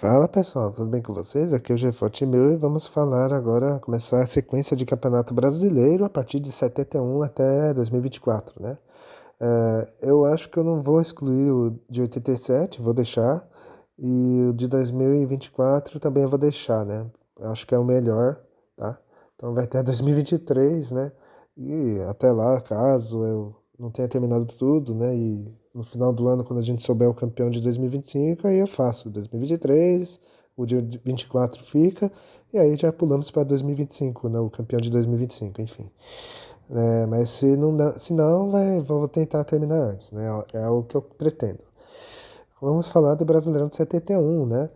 Fala pessoal, tudo bem com vocês? Aqui é o Jefote meu e vamos falar agora, começar a sequência de Campeonato Brasileiro a partir de 71 até 2024, né? Eu acho que eu não vou excluir o de 87, vou deixar, e o de 2024 também eu vou deixar, né? Eu acho que é o melhor, tá? Então vai até 2023, né? E até lá, caso eu não tenha terminado tudo, né? E no final do ano, quando a gente souber o campeão de 2025, aí eu faço 2023, o de 24 fica, e aí já pulamos para 2025, né? O campeão de 2025, enfim. Mas se não vou tentar terminar antes, né? É o que eu pretendo. Vamos falar do Brasileirão de 71, né?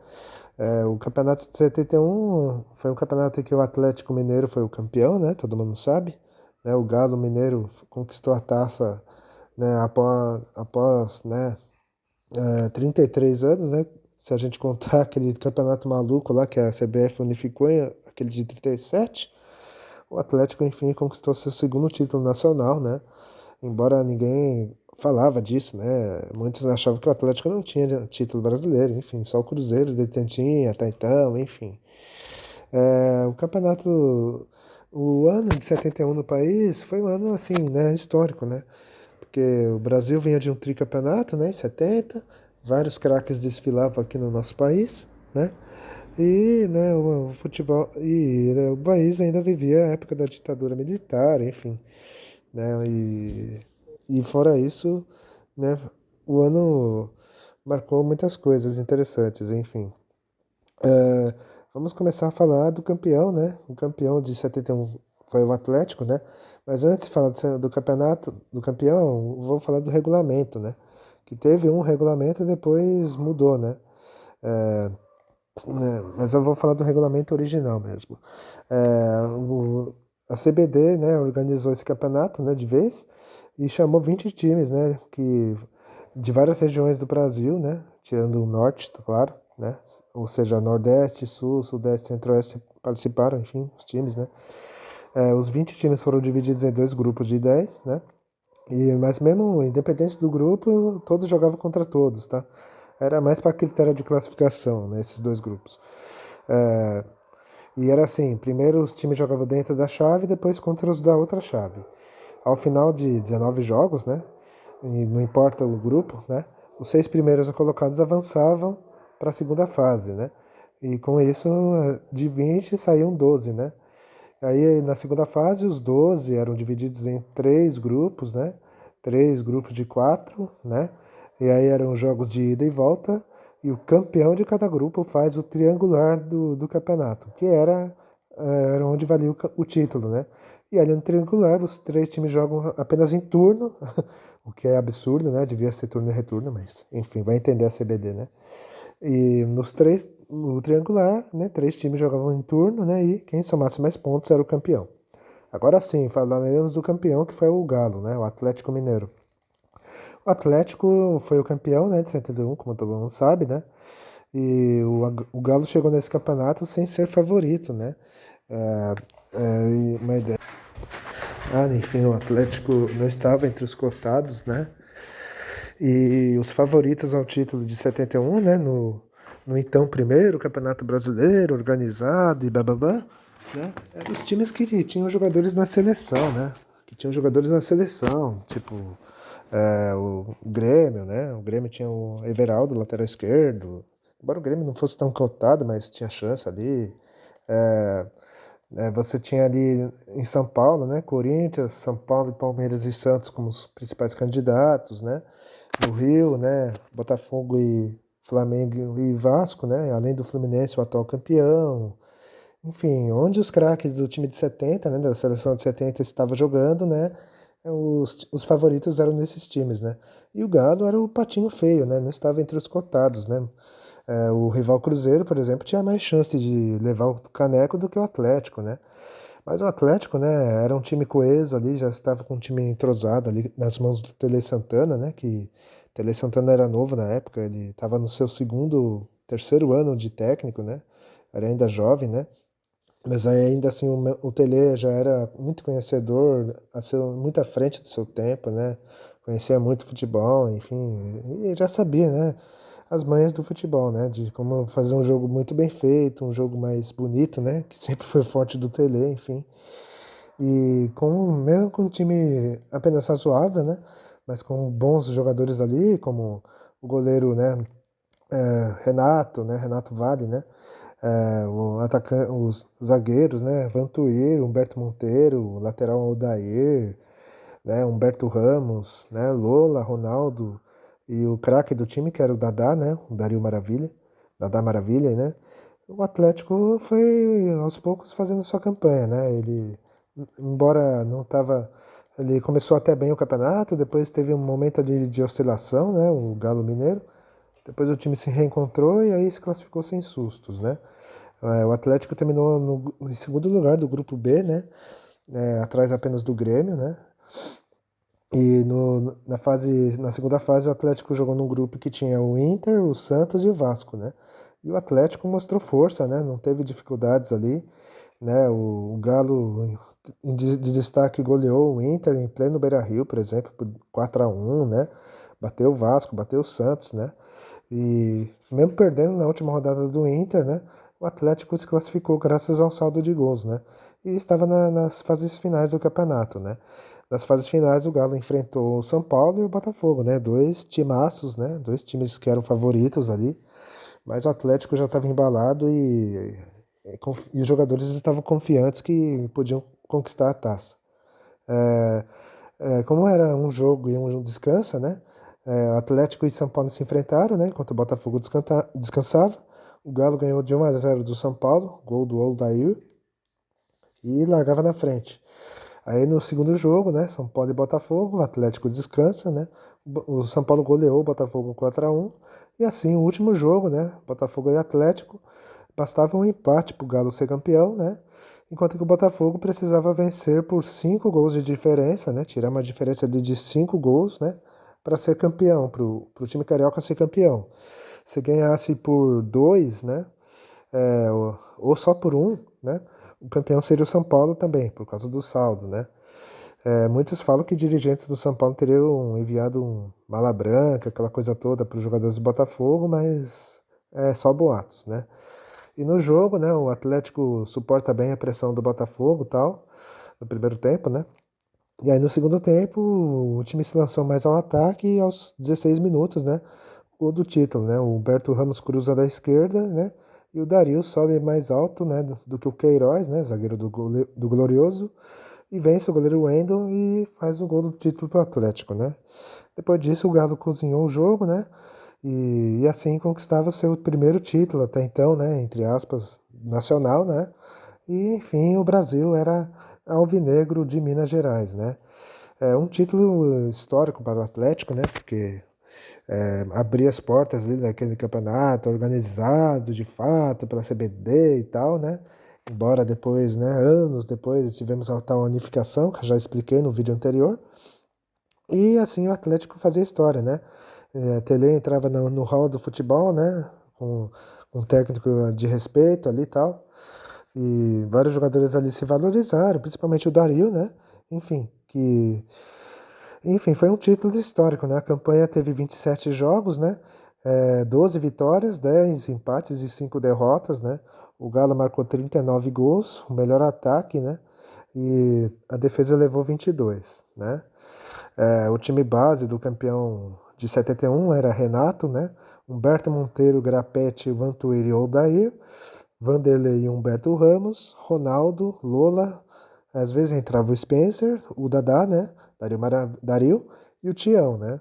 O campeonato de 71 foi um campeonato em que o Atlético Mineiro foi o campeão, né? Todo mundo sabe, né? O Galo Mineiro conquistou a taça, né? Após, né? 33 anos, né? Se a gente contar aquele campeonato maluco lá que a CBF unificou, aquele de 37, o Atlético, enfim, conquistou seu segundo título nacional, né? Embora ninguém falava disso, né? Muitos achavam que o Atlético não tinha título brasileiro, enfim, só o Cruzeiro detentia até então, enfim. O campeonato, o ano de 71 no país foi um ano, assim, né, histórico, né? Porque o Brasil vinha de um tricampeonato, né, em 70, vários craques desfilavam aqui no nosso país, né? E, né, o futebol, e né, o país ainda vivia a época da ditadura militar, enfim, né? E fora isso, né, o ano marcou muitas coisas interessantes, enfim. É, Vamos começar a falar do campeão, né? O campeão de 71 foi o Atlético, né? Mas antes de falar do campeonato, do campeão, vou falar do regulamento, né? Que teve um regulamento e depois mudou, né? É, mas eu vou falar do regulamento original mesmo. A CBD, né, organizou esse campeonato, né, de vez e chamou 20 times, né, de várias regiões do Brasil, né, tirando o norte, claro, né, ou seja, Nordeste, Sul, Sudeste, Centro-Oeste participaram, enfim, os times, né. Os 20 times foram divididos em dois grupos de 10, né, mas mesmo independente do grupo, todos jogavam contra todos, tá? Era mais para critério de classificação, né, esses dois grupos. É, e era assim, primeiro os times jogavam dentro da chave, depois contra os da outra chave. Ao final de 19 jogos, né, e não importa o grupo, né, os 6 primeiros colocados avançavam para a segunda fase, né, e com isso de 20 saíam 12, né. Aí na segunda fase os 12 eram divididos em 3 grupos, né, 3 grupos de 4, né, e aí eram jogos de ida e volta, e o campeão de cada grupo faz o triangular do campeonato, que era onde valia o título, né? E ali no triangular, os 3 times jogam apenas em turno, o que é absurdo, né? Devia ser turno e retorno, mas enfim, vai entender a CBD, né? E no triangular, né? 3 times jogavam em turno, né? E quem somasse mais pontos era o campeão. Agora sim, falaremos do campeão que foi o Galo, né? O Atlético Mineiro. O Atlético foi o campeão, né, de 71, como todo mundo sabe, né? E o Galo chegou nesse campeonato sem ser favorito, né? É, uma ideia. Enfim, o Atlético não estava entre os cotados, né? E os favoritos ao título de 71, né? No então primeiro Campeonato Brasileiro, organizado e bababá, né? Eram os times que tinham jogadores na seleção, né? Que tinham jogadores na seleção, tipo o Grêmio, né? O Grêmio tinha o Everaldo, lateral esquerdo. Embora o Grêmio não fosse tão cotado, mas tinha chance ali. É, Você tinha ali em São Paulo, né? Corinthians, São Paulo, Palmeiras e Santos como os principais candidatos, né? No Rio, né? Botafogo e Flamengo e Vasco, né? Além do Fluminense, o atual campeão. Enfim, onde os craques do time de 70, né? Da seleção de 70 estavam jogando, né? Os favoritos eram nesses times, né? E o Galo era o patinho feio, né? Não estava entre os cotados, né? O rival Cruzeiro, por exemplo, tinha mais chance de levar o caneco do que o Atlético, né? Mas o Atlético, né, era um time coeso ali, já estava com um time entrosado ali nas mãos do Tele Santana, né? Que Tele Santana era novo na época, ele estava no seu terceiro ano de técnico, né? Era ainda jovem, né? Mas aí, ainda assim o Tele já era muito conhecedor, muito à frente do seu tempo, né? Conhecia muito futebol, enfim, e já sabia, né? as manhas do futebol, né? De como fazer um jogo muito bem feito, um jogo mais bonito, né? Que sempre foi forte do Tele, enfim. E mesmo com um time apenas razoável, né? Mas com bons jogadores ali, como o goleiro, né? Renato, né? Renato Vale, né? Os zagueiros, né? Vantuir, Humberto Monteiro, o lateral Odair, né? Humberto Ramos, né? Lola, Ronaldo e o craque do time, que era o Dadá, né? O Dario Maravilha, Dadá Maravilha, né? O Atlético foi aos poucos fazendo sua campanha, né? Ele, embora não estava, ele começou até bem o campeonato, depois teve um momento de oscilação, né? O Galo Mineiro. Depois o time se reencontrou e aí se classificou sem sustos, né? O Atlético terminou em segundo lugar do grupo B, né? Atrás apenas do Grêmio, né? E na segunda fase o Atlético jogou num grupo que tinha o Inter, o Santos e o Vasco, né? E o Atlético mostrou força, né? Não teve dificuldades ali, né? O Galo de destaque goleou o Inter em pleno Beira-Rio, por exemplo, por 4-1, né? Bateu o Vasco, bateu o Santos, né? E mesmo perdendo na última rodada do Inter, né? O Atlético se classificou graças ao saldo de gols, né? E estava nas fases finais do campeonato, né? Nas fases finais, o Galo enfrentou o São Paulo e o Botafogo, né? Dois timaços, né? Dois times que eram favoritos ali. Mas o Atlético já estava embalado e os jogadores estavam confiantes que podiam conquistar a taça. Como era um jogo e um descansa, né? Atlético e São Paulo se enfrentaram, né? Enquanto o Botafogo descansava. O Galo ganhou de 1-0 do São Paulo, gol do Odair, e largava na frente. Aí no segundo jogo, né? São Paulo e Botafogo, o Atlético descansa, né? O São Paulo goleou o Botafogo 4-1. E assim, o último jogo, né? Botafogo e Atlético, bastava um empate para o Galo ser campeão, né? Enquanto que o Botafogo precisava vencer por 5 gols de diferença, né? Tirar uma diferença de 5 gols, né? Para ser campeão, para o time carioca ser campeão. Se ganhasse por 2, né? Ou só por 1, né? O campeão seria o São Paulo também, por causa do saldo, né? Muitos falam que dirigentes do São Paulo teriam enviado um mala branca, aquela coisa toda para os jogadores do Botafogo, mas é só boatos, né? E no jogo, né, o Atlético suporta bem a pressão do Botafogo e tal, no primeiro tempo, né? E aí no segundo tempo, o time se lançou mais ao ataque e aos 16 minutos, né? Gol do título, né? O Humberto Ramos cruza da esquerda, né? E o Dario sobe mais alto, né, do que o Queiroz, né, zagueiro do Glorioso, e vence o goleiro Wendel e faz o gol do título para o Atlético, né? Depois disso, o Galo cozinhou o jogo, né? E assim conquistava seu primeiro título até então, né? Entre aspas, nacional, né? E enfim, o Brasil era alvinegro de Minas Gerais, né? É um título histórico para o Atlético, né? Porque abria as portas ali daquele campeonato organizado de fato pela CBD e tal, né? Embora depois, né, anos depois, tivemos a tal unificação, que eu já expliquei no vídeo anterior. E assim o Atlético fazia história, né? Tele entrava no hall do futebol, né? Com um técnico de respeito ali e tal. E vários jogadores ali se valorizaram, principalmente o Dario, né? Enfim, foi um título histórico, né? A campanha teve 27 jogos, né? 12 vitórias, 10 empates e 5 derrotas, né? O Galo marcou 39 gols, o melhor ataque, né? E a defesa levou 22, né? O time base do campeão de 71 era Renato, né? Humberto Monteiro, Grapete, Vantuir e Odair, Vanderlei e Humberto Ramos, Ronaldo, Lola, às vezes entrava o Spencer, o Dadá, né? Dario e o Tião, né?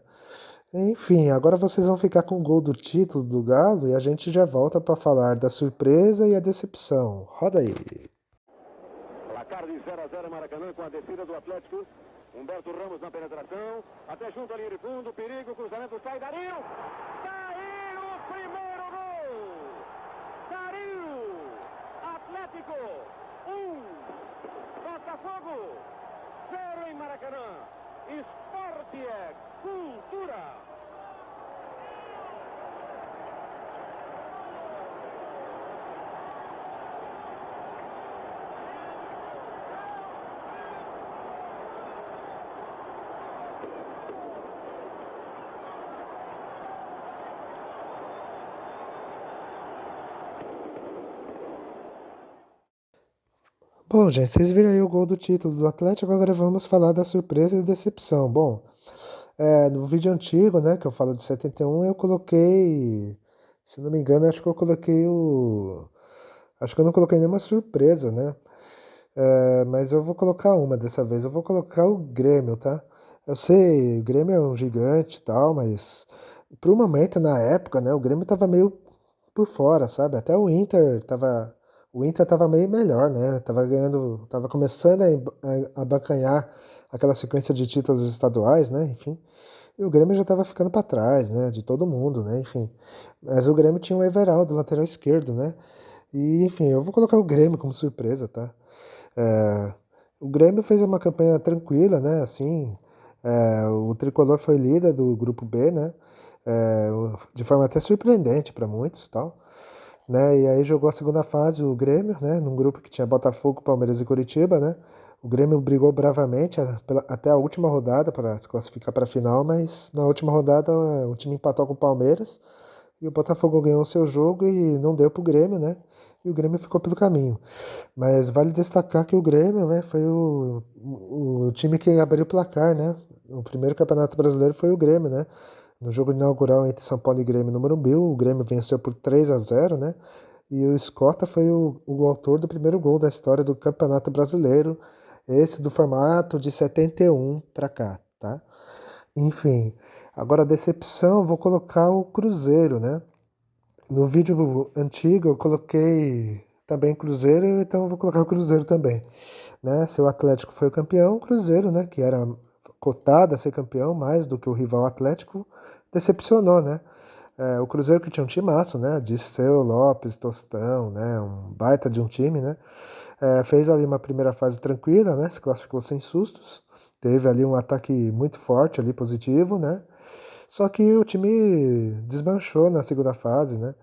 Enfim, agora vocês vão ficar com o gol do título do Galo e a gente já volta para falar da surpresa e a decepção. Roda aí. Placar de 0-0 Maracanã com a descida do Atlético. Humberto Ramos na penetração. Até junto à linha de fundo. Perigo, cruzamento, sai Dario. Dario, primeiro gol. Dario. Atlético 1, Botafogo 0 em Maracanã. Esporte é cultura. Bom, gente, vocês viram aí o gol do título do Atlético, agora vamos falar da surpresa e decepção. Bom, no vídeo antigo, né, que eu falo de 71, eu coloquei, se não me engano, acho que eu coloquei o... Acho que eu não coloquei nenhuma surpresa, né? Mas eu vou colocar uma dessa vez, eu vou colocar o Grêmio, tá? Eu sei, o Grêmio é um gigante e tal, mas por um momento, na época, né, o Grêmio tava meio por fora, sabe? Até o Inter tava meio melhor, né? Tava ganhando, tava começando a abancanhar aquela sequência de títulos estaduais, né? Enfim. E o Grêmio já tava ficando para trás, né? De todo mundo, né? Enfim. Mas o Grêmio tinha o Everaldo, lateral esquerdo, né? E, enfim, eu vou colocar o Grêmio como surpresa, tá? É, o Grêmio fez uma campanha tranquila, né? Assim, o Tricolor foi líder do grupo B, né? De forma até surpreendente para muitos, tal, né? E aí jogou a segunda fase o Grêmio, né? Num grupo que tinha Botafogo, Palmeiras e Curitiba, né? O Grêmio brigou bravamente até a última rodada para se classificar para a final, mas na última rodada o time empatou com o Palmeiras e o Botafogo ganhou o seu jogo e não deu pro Grêmio, né? E o Grêmio ficou pelo caminho. Mas vale destacar que o Grêmio, né, foi o time que abriu o placar, né? O primeiro campeonato brasileiro foi o Grêmio, né? No jogo inaugural entre São Paulo e Grêmio no Morumbi, o Grêmio venceu por 3-0, né? E o Scotta foi o autor do primeiro gol da história do Campeonato Brasileiro, esse do formato de 71 para cá, tá? Enfim, agora a decepção, vou colocar o Cruzeiro, né? No vídeo antigo eu coloquei também Cruzeiro, então eu vou colocar o Cruzeiro também, né? Se o Atlético foi o campeão, o Cruzeiro, né, que era cotado a ser campeão mais do que o rival Atlético, decepcionou, né? O Cruzeiro que tinha um timaço, né? Dirceu, Lopes, Tostão, né? Um baita de um time, né? Fez ali uma primeira fase tranquila, né? Se classificou sem sustos. Teve ali um ataque muito forte ali, positivo, né? Só que o time desmanchou na segunda fase, né?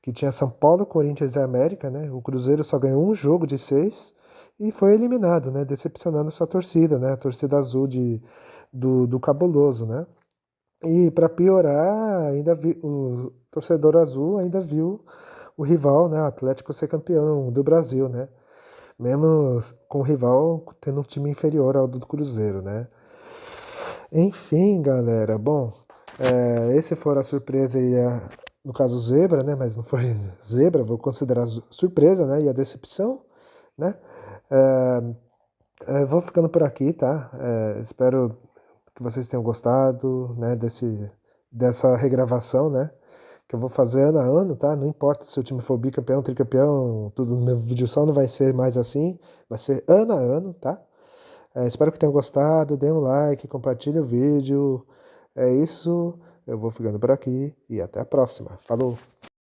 Que tinha São Paulo, Corinthians e América, né? O Cruzeiro só ganhou um jogo de 6 e foi eliminado, né? Decepcionando sua torcida, né? A torcida azul do Cabuloso, né? E para piorar, o torcedor azul ainda viu o rival, né? O Atlético ser campeão do Brasil, né? Mesmo com o rival tendo um time inferior ao do Cruzeiro, né? Enfim, galera, bom, esse for a surpresa e no caso zebra, né? Mas não foi zebra, vou considerar surpresa, né? E a decepção, né? Vou ficando por aqui, tá? Espero que vocês tenham gostado, né? Dessa regravação, né? Que eu vou fazer ano a ano, tá? Não importa se o time for bicampeão, tricampeão, tudo no meu vídeo só não vai ser mais assim, vai ser ano a ano, tá? Espero que tenham gostado, dê um like, compartilhe o vídeo. É isso, eu vou ficando por aqui e até a próxima. Falou!